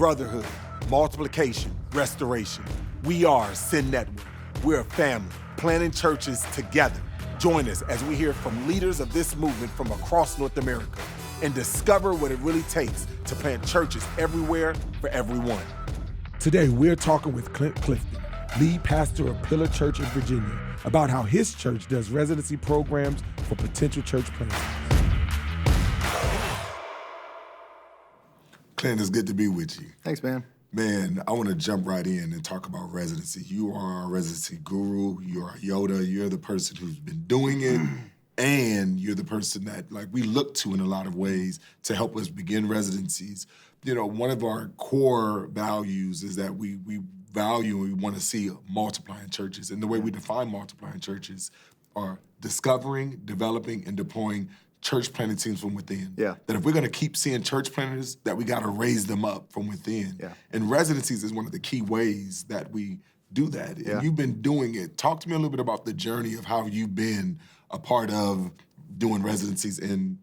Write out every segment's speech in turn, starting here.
brotherhood, multiplication, restoration. We are Sin Network. We're a family, planting churches together. Join us as we hear from leaders of this movement from across North America and discover what it really takes to plant churches everywhere for everyone. Today, we're talking with Clint Clifton, lead pastor of Pillar Church in Virginia, about how his church does residency programs for potential church planters. Clint, it's good to be with you. Thanks, man. Man, I want to jump right in and talk about residency. You are a residency guru. You're a Yoda. You're the person who's been doing it, and you're the person that we look to in a lot of ways to help us begin residencies. You know, one of our core values is that we value and we want to see multiplying churches. And the way we define multiplying churches are discovering, developing, and deploying church planting teams from within. Yeah. That if we're going to keep seeing church planters, that we got to raise them up from within. Yeah. And residencies is one of the key ways that we do that. And Yeah. you've been doing it. Talk to me a little bit about the journey of how you've been a part of doing residencies and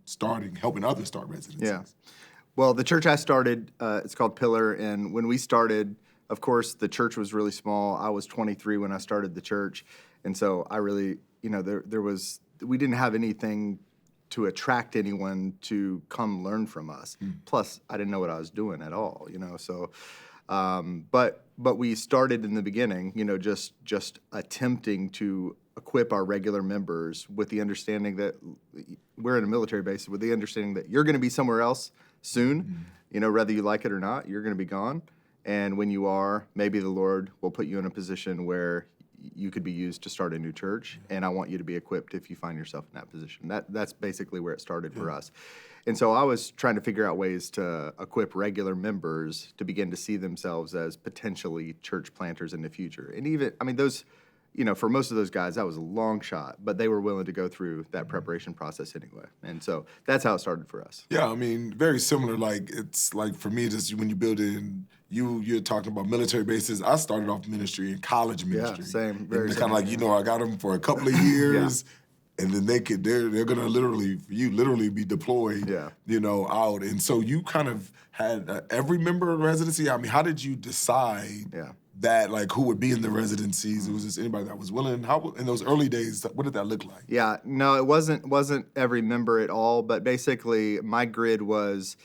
helping others start residencies. Yeah. Well, the church I started, it's called Pillar, and when we started, of course, the church was really small. I was 23 when I started the church, and so I really, we didn't have anything to attract anyone to come learn from us. Plus, I didn't know what I was doing at all, so, but we started in the beginning, just attempting to equip our regular members with the understanding that we're in a military base, with the understanding that you're going to be somewhere else soon, whether you like it or not, you're going to be gone. And when you are, maybe the Lord will put you in a position where you could be used to start a new church, and I want you to be equipped if you find yourself in that position. That's basically where it started for us. And so I was trying to figure out ways to equip regular members to begin to see themselves as potentially church planters in the future. And even, those, for most of those guys, that was a long shot, but they were willing to go through that preparation process anyway. And so that's how it started for us. Yeah, very similar. It's like for me, just when you build it in, you're talking about military bases. I started off ministry in college ministry. Yeah, same. Very kind of I got them for a couple of years, and then they're gonna literally be deployed, out. And so you kind of had every member of residency. How did you decide? Yeah. That who would be in the residencies? It was just anybody that was willing. How in those early days, what did that look like? Yeah, no, it wasn't every member at all, but basically my grid was,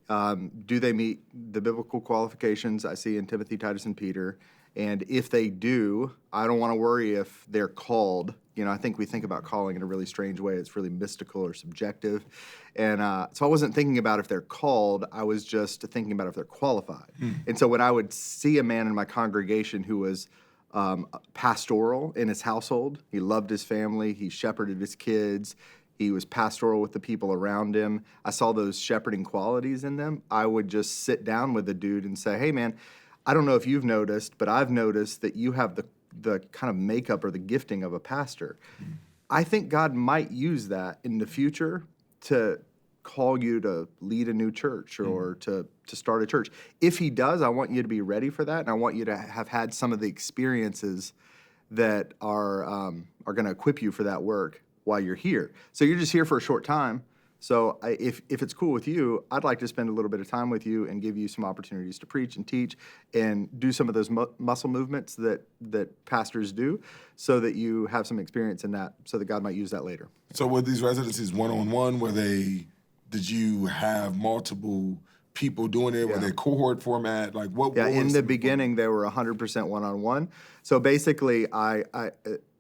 do they meet the biblical qualifications I see in Timothy, Titus, and Peter? And if they do, I don't want to worry if they're called. I think we think about calling in a really strange way. It's really mystical or subjective. And so I wasn't thinking about if they're called. I was just thinking about if they're qualified. And so when I would see a man in my congregation who was pastoral in his household, he loved his family, he shepherded his kids, he was pastoral with the people around him, I saw those shepherding qualities in them, I would just sit down with the dude and say, hey, man, I don't know if you've noticed, but I've noticed that you have the kind of makeup or the gifting of a pastor. I think God might use that in the future to call you to lead a new church or to start a church. If he does, I want you to be ready for that, and I want you to have had some of the experiences that are going to equip you for that work while you're here. So you're just here for a short time. So if it's cool with you, I'd like to spend a little bit of time with you and give you some opportunities to preach and teach and do some of those muscle movements that pastors do so that you have some experience in that so that God might use that later. So were these residencies one-on-one? Did you have multiple people doing it? Yeah. Were they cohort format? What in the beginning, they were 100% one-on-one. So basically, I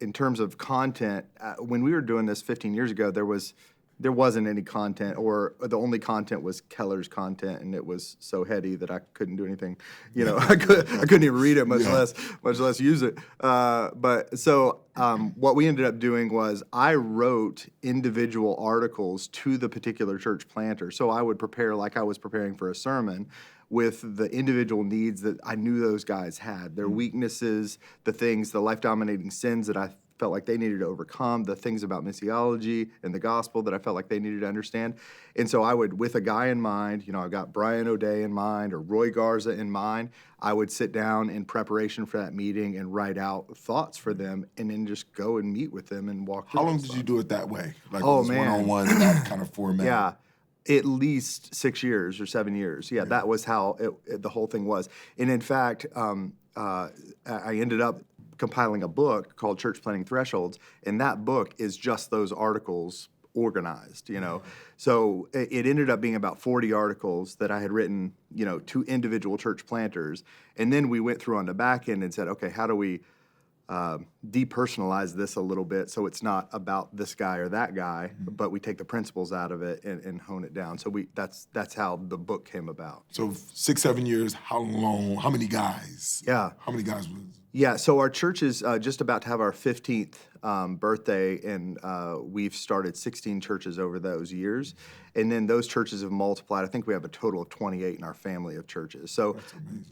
in terms of content, when we were doing this 15 years ago, there wasn't any content, or the only content was Keller's content, and it was so heady that I couldn't do anything. I couldn't even read it, much less use it. What we ended up doing was I wrote individual articles to the particular church planter. So I would prepare like I was preparing for a sermon with the individual needs that I knew those guys had, their weaknesses, the life-dominating sins that I felt like they needed to overcome, the things about missiology and the gospel that I felt like they needed to understand. And so I would, with a guy in mind, I've got Brian O'Day in mind or Roy Garza in mind, I would sit down in preparation for that meeting and write out thoughts for them and then just go and meet with them and walk through. How long did you do it that way? Man. One-on-one, that kind of format? Yeah. At least 6 years or 7 years. Yeah, that was how the whole thing was. And in fact, I ended up compiling a book called Church Planting Thresholds, and that book is just those articles organized, So it ended up being about 40 articles that I had written, to individual church planters. And then we went through on the back end and said, okay, how do we depersonalize this a little bit so it's not about this guy or that guy, but we take the principles out of it and hone it down. So that's how the book came about. So 6, 7 years, how long, how many guys? Yeah. How many guys was? Yeah, so our church is just about to have our 15th birthday, and we've started 16 churches over those years. And then those churches have multiplied. I think we have a total of 28 in our family of churches. So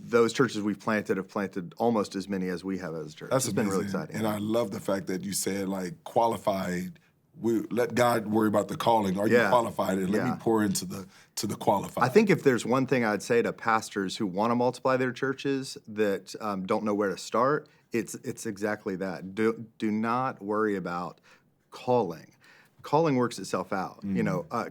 those churches we've planted have planted almost as many as we have as a church. That's It's amazing. been really exciting. And I love the fact that you said, like, qualified. We let God worry about the calling. Are you qualified? And let me pour into the qualified. I think if there's one thing I'd say to pastors who want to multiply their churches that don't know where to start, it's exactly that. Do not worry about calling. Calling works itself out.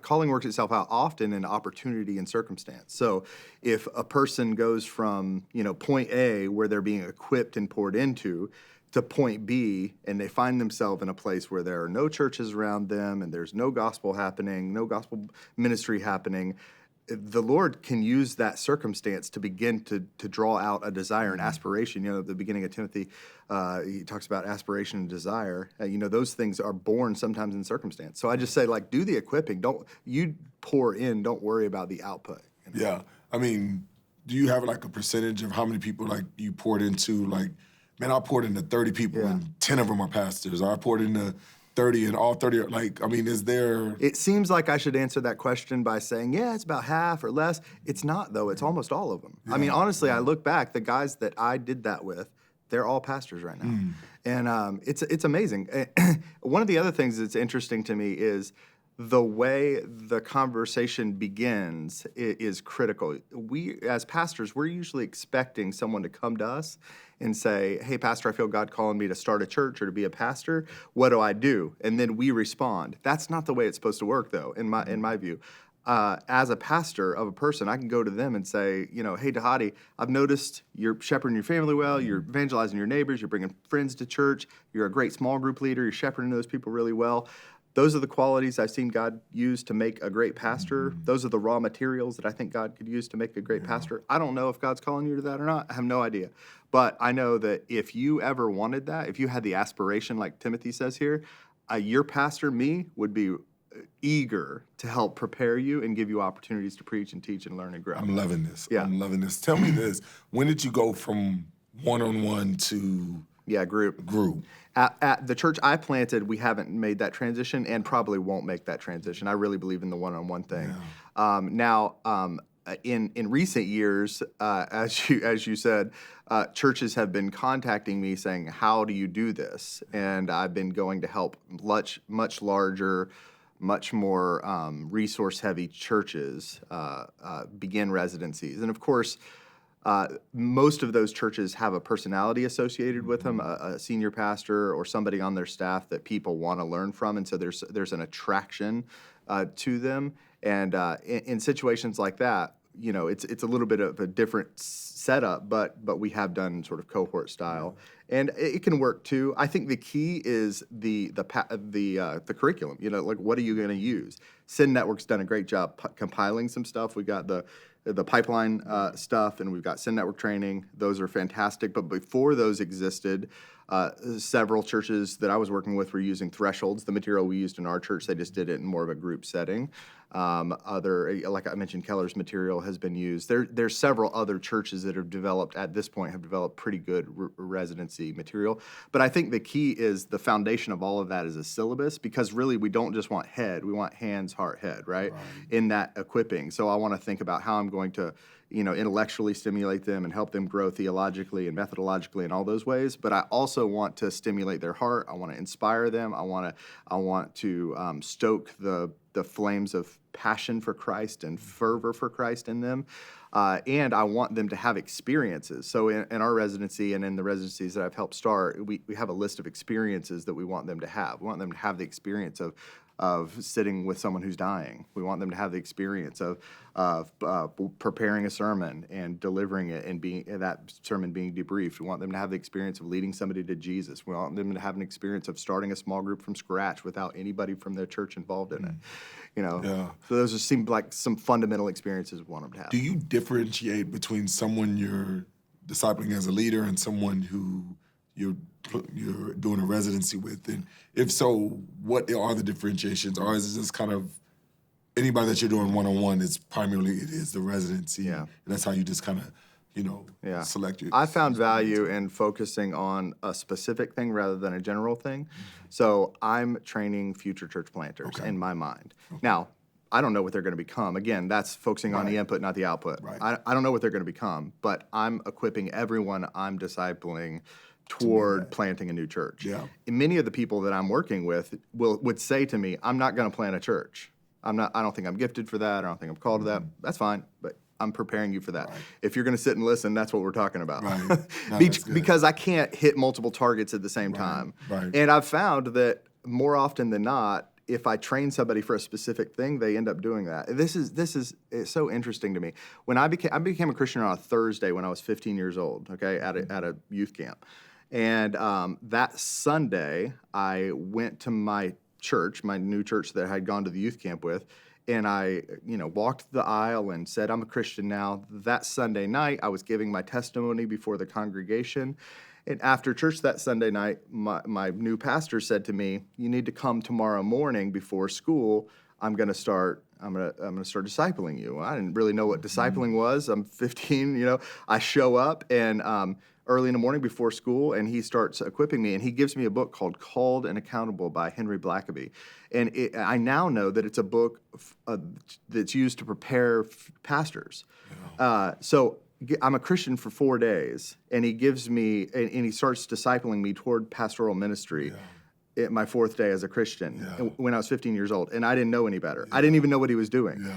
Calling works itself out often in opportunity and circumstance. So if a person goes from point A, where they're being equipped and poured into, to point B, and they find themselves in a place where there are no churches around them and there's no gospel happening, no gospel ministry happening, the Lord can use that circumstance to begin to draw out a desire and aspiration. At the beginning of Timothy, he talks about aspiration and desire. Those things are born sometimes in circumstance. So I just say, do the equipping. You pour in, don't worry about the output. Yeah. I mean, do you have a percentage of how many people you poured into? Man, I poured into 30 people and 10 of them are pastors. Or I poured into 30 and all 30 are, is there... It seems like I should answer that question by saying, it's about half or less. It's not, though. It's almost all of them. Yeah. Honestly, I look back, the guys that I did that with, they're all pastors right now. And it's amazing. One of the other things that's interesting to me is the way the conversation begins is critical. We, as pastors, we're usually expecting someone to come to us and say, hey, pastor, I feel God calling me to start a church or to be a pastor. What do I do? And then we respond. That's not the way it's supposed to work, though, in my view. As a pastor of a person, I can go to them and say, hey, Dhati, I've noticed you're shepherding your family well, you're evangelizing your neighbors, you're bringing friends to church, you're a great small group leader, you're shepherding those people really well. Those are the qualities I've seen God use to make a great pastor. Those are the raw materials that I think God could use to make a great pastor. I don't know if God's calling you to that or not. I have no idea. But I know that if you ever wanted that, if you had the aspiration like Timothy says here, your pastor, me, would be eager to help prepare you and give you opportunities to preach and teach and learn and grow. I'm loving this. Yeah. I'm loving this. Tell me this. When did you go from one-on-one to... Group. At the church I planted, we haven't made that transition and probably won't make that transition. I really believe in the one-on-one thing. Yeah. In recent years, as you said, churches have been contacting me saying, how do you do this? And I've been going to help much larger, much more resource-heavy churches begin residencies. And of course, most of those churches have a personality associated with them, a senior pastor or somebody on their staff that people want to learn from, and so there's an attraction to them. And in situations like that, it's a little bit of a different setup, but we have done sort of cohort style, and it can work too. I think the key is the curriculum. What are you going to use? Sin Network's done a great job compiling some stuff. We got the pipeline stuff, and we've got Sin Network training. Those are fantastic. But before those existed, several churches that I was working with were using Thresholds, the material we used in our church. They just did it in more of a group setting. Like I mentioned, Keller's material has been used. There's several other churches that have developed pretty good residency material. But I think the key is the foundation of all of that is a syllabus, because really we don't just want head, we want hands, heart, head, right? In that equipping. So I want to think about how I'm going to intellectually stimulate them and help them grow theologically and methodologically in all those ways. But I also want to stimulate their heart. I want to inspire them. I want to stoke the flames of passion for Christ and fervor for Christ in them. And I want them to have experiences. So in our residency and in the residencies that I've helped start, we have a list of experiences that we want them to have. We want them to have the experience of of sitting with someone who's dying. We want them to have the experience of preparing a sermon and delivering it and that sermon being debriefed. We want them to have the experience of leading somebody to Jesus. We want them to have an experience of starting a small group from scratch without anybody from their church involved in it. So those just seem like some fundamental experiences we want them to have. Do you differentiate between someone you're discipling as a leader and someone who you're doing a residency with? And if so, what are the differentiations? Or is it just kind of anybody that you're doing one-on-one, it is the residency, and that's how you just kind of, select your... I found value in focusing on a specific thing rather than a general thing. So I'm training future church planters in my mind. Now, I don't know what they're going to become. Again, that's focusing on the input, not the output. Right. I don't know what they're going to become, but I'm equipping everyone I'm discipling toward planting a new church. Yeah. And many of the people that I'm working with would say to me, I'm not going to plant a church. I don't think I'm gifted for that. I don't think I'm called to that. That's fine, but I'm preparing you for that. Right. If you're going to sit and listen, that's what we're talking about. Right. No, Because I can't hit multiple targets at the same time. Right. And I've found that more often than not, if I train somebody for a specific thing, they end up doing that. It's so interesting to me. When I became a Christian on a Thursday when I was 15 years old, at a youth camp. And that Sunday, I went to my church, my new church that I had gone to the youth camp with, and I, walked the aisle and said, I'm a Christian now. That Sunday night, I was giving my testimony before the congregation. And after church that Sunday night, my new pastor said to me, you need to come tomorrow morning before school. I'm gonna start discipling you. I didn't really know what discipling was. I'm 15, I show up and early in the morning before school, and he starts equipping me, and he gives me a book called Called and Accountable by Henry Blackaby. And I now know that it's a book that's used to prepare pastors. Yeah. So I'm a Christian for 4 days, and he gives me, and he starts discipling me toward pastoral ministry. Yeah. At my 4th day as a Christian when I was 15 years old, and I didn't know any better. I didn't even know what he was doing. Yeah.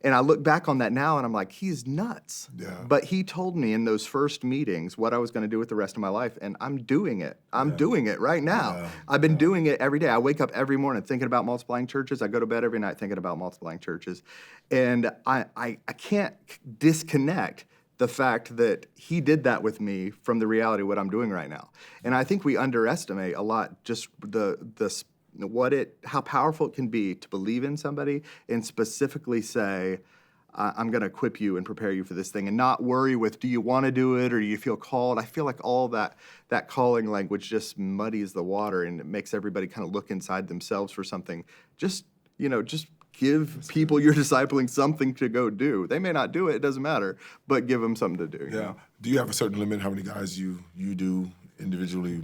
And I look back on that now, and I'm like, he's nuts. Yeah. But he told me in those first meetings what I was going to do with the rest of my life, and I'm doing it. I'm doing it right now. Yeah. I've been doing it every day. I wake up every morning thinking about multiplying churches. I go to bed every night thinking about multiplying churches. And I can't disconnect the fact that he did that with me from the reality of what I'm doing right now. And I think we underestimate a lot just how powerful it can be to believe in somebody and specifically say, I'm going to equip you and prepare you for this thing, and not worry with, do you want to do it or do you feel called? I feel like all that calling language just muddies the water, and it makes everybody kind of look inside themselves for something. Just give people you're discipling something to go do. They may not do it, it doesn't matter, but give them something to do. Yeah. Do you have a certain limit how many guys you do individually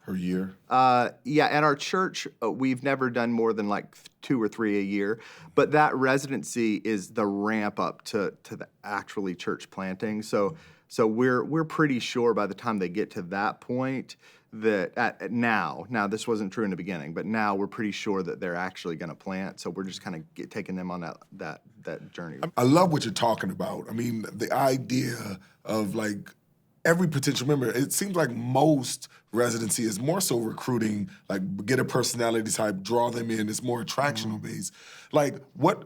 per year? At our church, we've never done more than like 2 or 3 a year, but that residency is the ramp up to the actually church planting. So we're pretty sure by the time they get to that point that now this wasn't true in the beginning, but now we're pretty sure that they're actually going to plant. So we're just kind of taking them on that journey. I love what you're talking about. I mean, the idea of like every potential member, it seems like most residency is more so recruiting, like get a personality type, draw them in. It's more attractional based. Like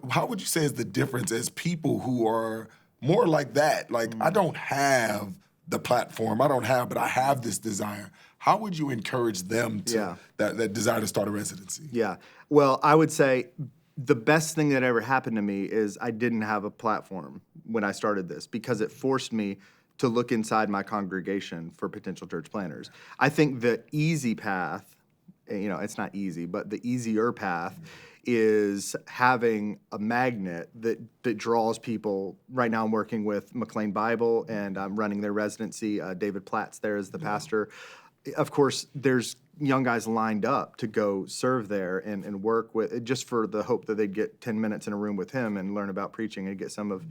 how would you say is the difference as people who are more like that? Like I don't have the platform, but I have this desire. How would you encourage them to that desire to start a residency? Yeah. Well, I would say the best thing that ever happened to me is I didn't have a platform when I started this, because it forced me to look inside my congregation for potential church planters. I think the easy path, it's not easy, but the easier path is having a magnet that draws people. Right now I'm working with McLean Bible, and I'm running their residency. David Platt's there as the pastor. Of course, there's young guys lined up to go serve there and work with, just for the hope that they'd get 10 minutes in a room with him and learn about preaching and get some of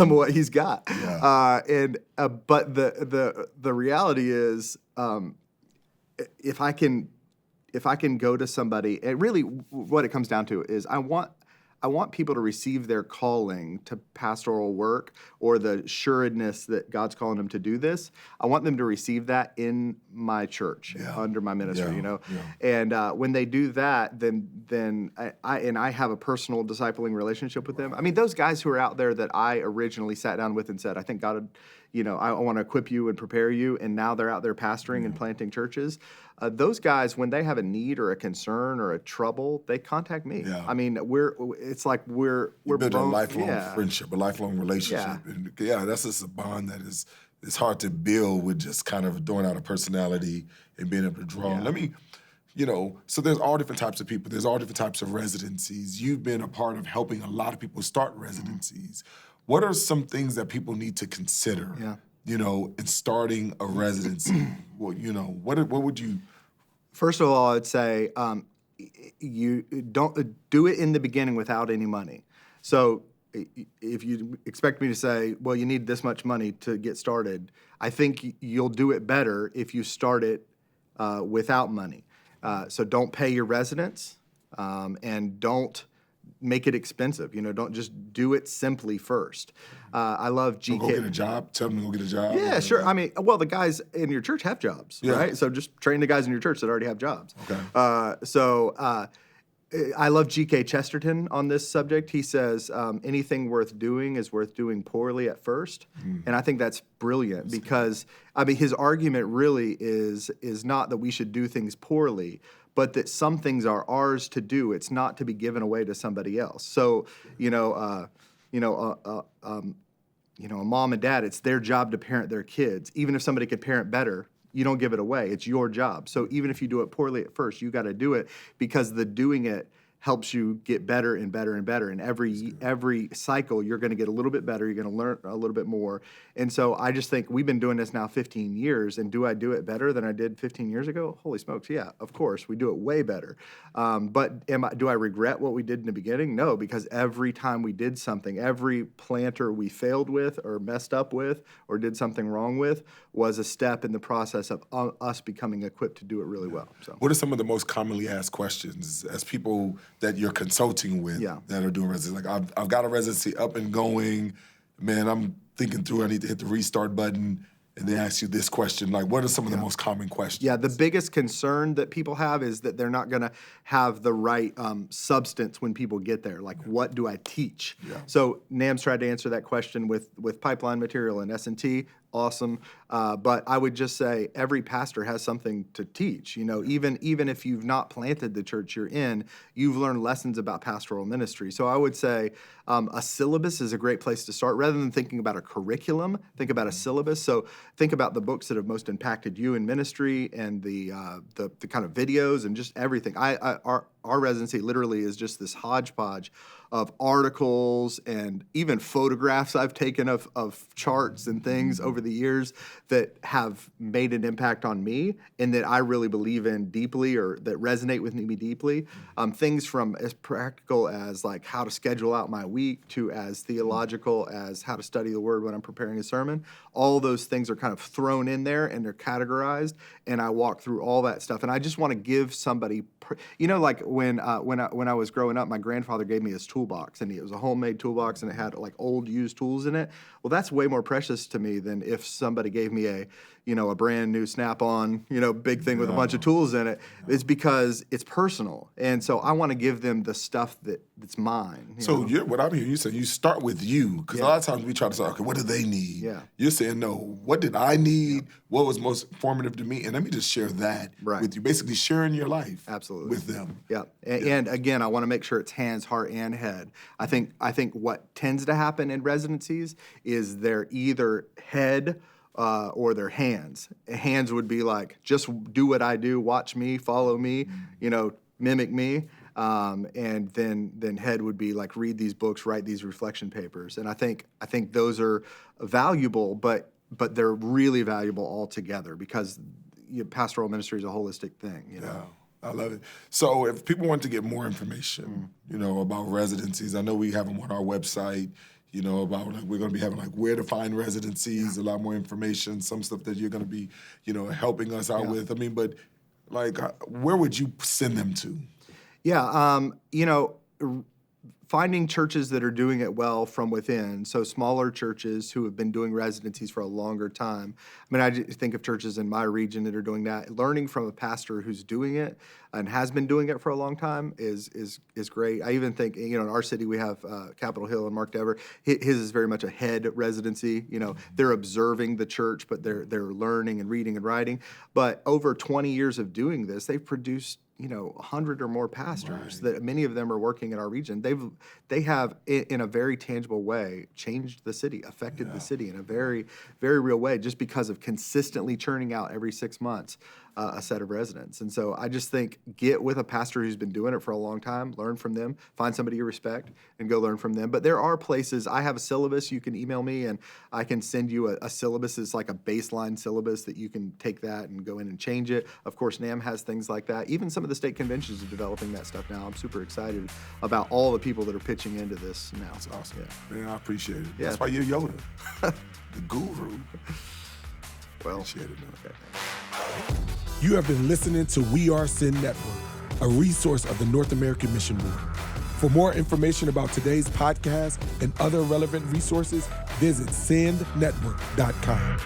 what he's got. Yeah. But the reality is, if I can go to somebody, really what it comes down to is I want I want people to receive their calling to pastoral work or the assuredness that God's calling them to do this. I want them to receive that in my church, under my ministry, And when they do that, then I have a personal discipling relationship with them. I mean, those guys who are out there that I originally sat down with and said, I think God, I want to equip you and prepare you, and now they're out there pastoring and planting churches. Those guys, when they have a need or a concern or a trouble, they contact me. Yeah. I mean, we're build a lifelong friendship, a lifelong relationship. Yeah. And that's just a bond that is it's hard to build with just kind of throwing out a personality and being able to draw. Yeah. Let me, so there's all different types of people. There's all different types of residencies. You've been a part of helping a lot of people start residencies. What are some things that people need to consider, in starting a residency? Well, what would you? First of all, I'd say you don't do it in the beginning without any money. So if you expect me to say, well, you need this much money to get started, I think you'll do it better if you start it without money. So don't pay your residents and don't make it expensive. Don't just do it simply first. I love GK. Go get a job. Tell them to go get a job. Yeah, sure. I mean, well, the guys in your church have jobs, right? So just train the guys in your church that already have jobs. Okay. I love G.K. Chesterton on this subject. He says, anything worth doing is worth doing poorly at first. And I think that's brilliant because, his argument really is not that we should do things poorly, but that some things are ours to do. It's not to be given away to somebody else. So, a mom and dad, it's their job to parent their kids. Even if somebody could parent better, you don't give it away. It's your job. So even if you do it poorly at first, you got to do it because the doing it helps you get better and better and better. And every cycle, you're going to get a little bit better. You're going to learn a little bit more. And so I just think we've been doing this now 15 years. And do I do it better than I did 15 years ago? Holy smokes, yeah, of course. We do it way better. But do I regret what we did in the beginning? No, because every time we did something, every planter we failed with or messed up with or did something wrong with was a step in the process of us becoming equipped to do it really well. So, what are some of the most commonly asked questions as people that you're consulting with that are doing residency? Like, I've got a residency up and going. Man, I'm thinking through, I need to hit the restart button. And they ask you this question, like, what are some of the most common questions? Yeah, the biggest concern that people have is that they're not going to have the right substance when people get there. Like, what do I teach? Yeah. So NAM's tried to answer that question with pipeline material and S&T. Awesome. But I would just say every pastor has something to teach. Even if you've not planted the church you're in, you've learned lessons about pastoral ministry. So I would say a syllabus is a great place to start. Rather than thinking about a curriculum, think about a syllabus. So think about the books that have most impacted you in ministry and the kind of videos and just everything. Our residency literally is just this hodgepodge of articles and even photographs I've taken of charts and things over the years that have made an impact on me and that I really believe in deeply or that resonate with me deeply. Things from as practical as like how to schedule out my week to as theological as how to study the word when I'm preparing a sermon. All those things are kind of thrown in there and they're categorized, and I walk through all that stuff. And I just want to give somebody, like when I was growing up, my grandfather gave me his toolbox, and it was a homemade toolbox, and it had like old used tools in it. Well, that's way more precious to me than if somebody gave me a brand new Snap-on, big thing with a bunch of tools in it. It's because it's personal, and so I want to give them the stuff that's mine. So what I'm hearing you say, you start with you, because a lot of times we try to say, okay, what do they need? Yeah. You're saying, no, what did I need? What was most formative to me? And let me just share that with you. Basically sharing your life with them. Yeah. And again, I want to make sure it's hands, heart, and head. I think what tends to happen in residencies is they're either head or their hands. Hands would be like, just do what I do, watch me, follow me, mimic me. And then head would be like, read these books, write these reflection papers. And I think those are valuable, but they're really valuable altogether because pastoral ministry is a holistic thing. Yeah. I love it. So if people want to get more information, about residencies, I know we have them on our website, about like we're going to be having like where to find residencies, a lot more information, some stuff that you're going to be, helping us out with. I mean, but like where would you send them to? Yeah, finding churches that are doing it well from within, so smaller churches who have been doing residencies for a longer time. I mean, I just think of churches in my region that are doing that. Learning from a pastor who's doing it and has been doing it for a long time is great. I even think, in our city we have Capitol Hill and Mark Dever. His is very much a head residency. They're observing the church, but they're learning and reading and writing. But over 20 years of doing this, they've produced 100 or more pastors that many of them are working in our region. They have in a very tangible way changed the city, affected the city in a very, very real way, just because of consistently churning out every 6 months a set of residents. And so I just think get with a pastor who's been doing it for a long time, learn from them, find somebody you respect, and go learn from them. But there are places, I have a syllabus, you can email me and I can send you a syllabus. It's like a baseline syllabus that you can take that and go in and change it. Of course, NAM has things like that. Even some of the state conventions are developing that stuff now. I'm super excited about all the people that are pitching into this now. That's awesome. Yeah. Man, I appreciate it. Yeah. That's why you're Yoda, the guru. Well, Appreciate it, man. okay. You have been listening to We Are Sin Network, a resource of the North American Mission Board. For more information about today's podcast and other relevant resources, visit sendnetwork.com.